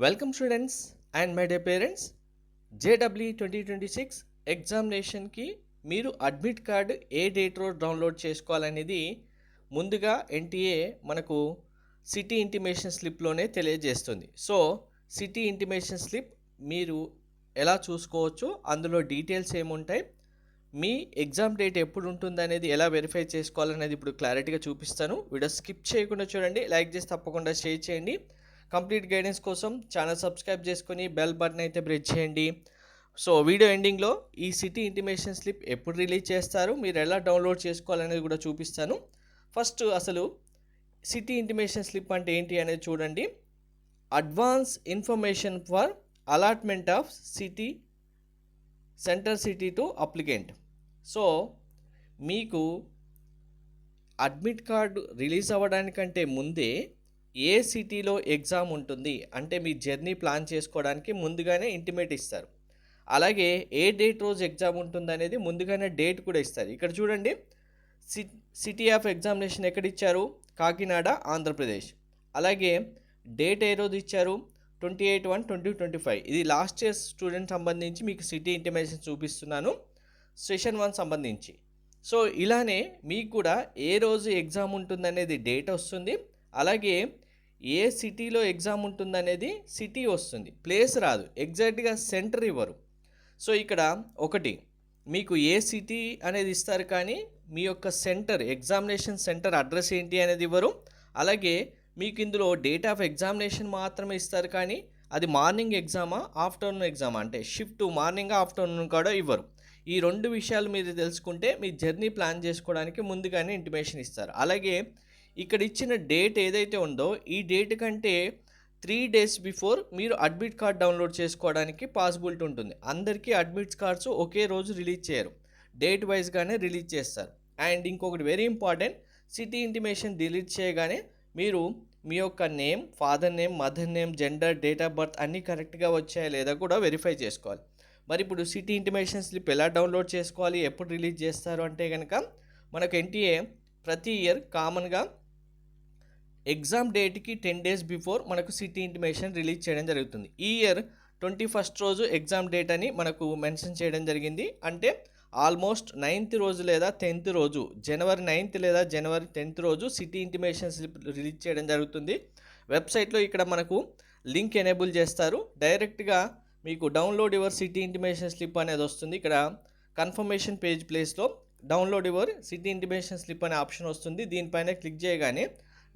Welcome students and my day parents. JW 2026 ఎగ్జామినేషన్కి మీరు admit card ఏ date రోజు download చేసుకోవాలనేది ముందుగా ఎన్టీఏ మనకు సిటీ ఇంటిమేషన్ స్లిప్లోనే తెలియజేస్తుంది. సో సిటీ ఇంటిమేషన్ స్లిప్ మీరు ఎలా చూసుకోవచ్చు, అందులో డీటెయిల్స్ ఏముంటాయి, మీ ఎగ్జామ్ డేట్ ఎప్పుడు ఉంటుంది అనేది ఎలా వెరిఫై చేసుకోవాలనేది ఇప్పుడు క్లారిటీగా చూపిస్తాను. వీడియో స్కిప్ చేయకుండా చూడండి, లైక్ చేసి తప్పకుండా షేర్ చేయండి. కంప్లీట్ గైడెన్స్ కోసం ఛానల్ సబ్స్క్రైబ్ చేసుకొని బెల్ బటన్ అయితే ప్రెస్ చేయండి. సో వీడియో ఎండింగ్లో ఈ సిటీ ఇంటిమేషన్ స్లిప్ ఎప్పుడు రిలీజ్ చేస్తారు, మీరు ఎలా డౌన్లోడ్ చేసుకోవాలనేది కూడా చూపిస్తాను. ఫస్ట్ అసలు సిటీ ఇంటిమేషన్ స్లిప్ అంటే ఏంటి అనేది చూడండి. Advance information for allotment of city centre city to applicant. So మీకు అడ్మిట్ కార్డు రిలీజ్ అవ్వడానికంటే ముందే ఏ సిటీలో ఎగ్జామ్ ఉంటుంది అంటే మీ జర్నీ ప్లాన్ చేసుకోవడానికి ముందుగానే ఇంటిమేట్ ఇస్తారు. అలాగే ఏ డేట్ రోజు ఎగ్జామ్ ఉంటుంది అనేది ముందుగానే డేట్ కూడా ఇస్తారు. ఇక్కడ చూడండి, సిటీ ఆఫ్ ఎగ్జామినేషన్ ఎక్కడ ఇచ్చారు, కాకినాడ, ఆంధ్రప్రదేశ్. అలాగే డేట్ ఏ రోజు ఇచ్చారు, 28/1/2025. ఇది లాస్ట్ ఇయర్ స్టూడెంట్ సంబంధించి మీకు సిటీ ఇంటిమేషన్ చూపిస్తున్నాను, సెషన్ 1 సంబంధించి. సో ఇలానే మీకు కూడా ఏ రోజు ఎగ్జామ్ ఉంటుందనేది డేట్ వస్తుంది, అలాగే ఏ సిటీలో ఎగ్జామ్ ఉంటుందనేది సిటీ వస్తుంది, ప్లేస్ రాదు, ఎగ్జాక్ట్గా సెంటర్ ఇవ్వరు. సో ఇక్కడ ఒకటి మీకు ఏ సిటీ అనేది ఇస్తారు, కానీ మీ యొక్క సెంటర్, ఎగ్జామినేషన్ సెంటర్ అడ్రస్ ఏంటి అనేది ఇవ్వరు. అలాగే మీకు ఇందులో డేట్ ఆఫ్ ఎగ్జామినేషన్ మాత్రమే ఇస్తారు, కానీ అది మార్నింగ్ ఎగ్జామా ఆఫ్టర్నూన్ ఎగ్జామా అంటే షిఫ్ట్ మార్నింగ్ ఆఫ్టర్నూన్ కూడా ఇవ్వరు. ఈ రెండు విషయాలు మీరు తెలుసుకుంటే మీ జర్నీ ప్లాన్ చేసుకోవడానికి ముందుగానే ఇంటిమేషన్ ఇస్తారు. అలాగే ఇక్కడ ఇచ్చిన డేట్ ఏదైతే ఉందో ఈ డేట్ కంటే 3 days బిఫోర్ మీరు అడ్మిట్ కార్డ్ డౌన్లోడ్ చేసుకోవడానికి పాసిబిలిటీ ఉంటుంది. అందరికీ అడ్మిట్ కార్డ్స్ ఒకే రోజు రిలీజ్ చేయరు, డేట్ వైజ్గానే రిలీజ్ చేస్తారు. అండ్ ఇంకొకటి very important, city intimation delete చేయగానే మీరు మీ యొక్క name, father name, mother name, gender, date of birth అన్నీ కరెక్ట్గా వచ్చాయా లేదా కూడా వెరిఫై చేసుకోవాలి. మరి ఇప్పుడు సిటీ ఇంటిమేషన్ స్లిప్ ఎలా డౌన్లోడ్ చేసుకోవాలి, ఎప్పుడు రిలీజ్ చేస్తారు అంటే కనుక మనకు ఎన్టీఏ ప్రతి ఇయర్ కామన్గా ఎగ్జామ్ డేట్కి 10 days బిఫోర్ మనకు సిటీ ఇంటిమేషన్ రిలీజ్ చేయడం జరుగుతుంది. ఈ ఇయర్ 21st రోజు ఎగ్జామ్ డేట్ అని మనకు మెన్షన్ చేయడం జరిగింది. అంటే ఆల్మోస్ట్ 9th రోజు లేదా 10th రోజు, January 9th లేదా January 10th రోజు సిటీ ఇంటిమేషన్ స్లిప్ రిలీజ్ చేయడం జరుగుతుంది. వెబ్సైట్లో ఇక్కడ మనకు లింక్ ఎనేబుల్ చేస్తారు, డైరెక్ట్గా మీకు download your city intimation slip అనేది వస్తుంది. ఇక్కడ కన్ఫర్మేషన్ పేజ్ ప్లేస్లో download your city intimation slip అనే ఆప్షన్ వస్తుంది. దీనిపైన క్లిక్ చేయగానే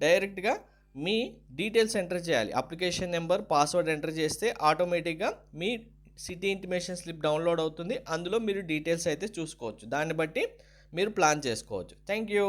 డైరెక్ట్గా మీ డీటెయిల్స్ ఎంటర్ చేయాలి, అప్లికేషన్ నెంబర్, పాస్వర్డ్ ఎంటర్ చేస్తే ఆటోమేటిక్గా మీ సిటీ ఇంటిమేషన్ స్లిప్ డౌన్లోడ్ అవుతుంది. అందులో మీరు డీటెయిల్స్ అయితే చూసుకోవచ్చు, దాన్ని బట్టి మీరు ప్లాన్ చేసుకోవచ్చు. Thank you.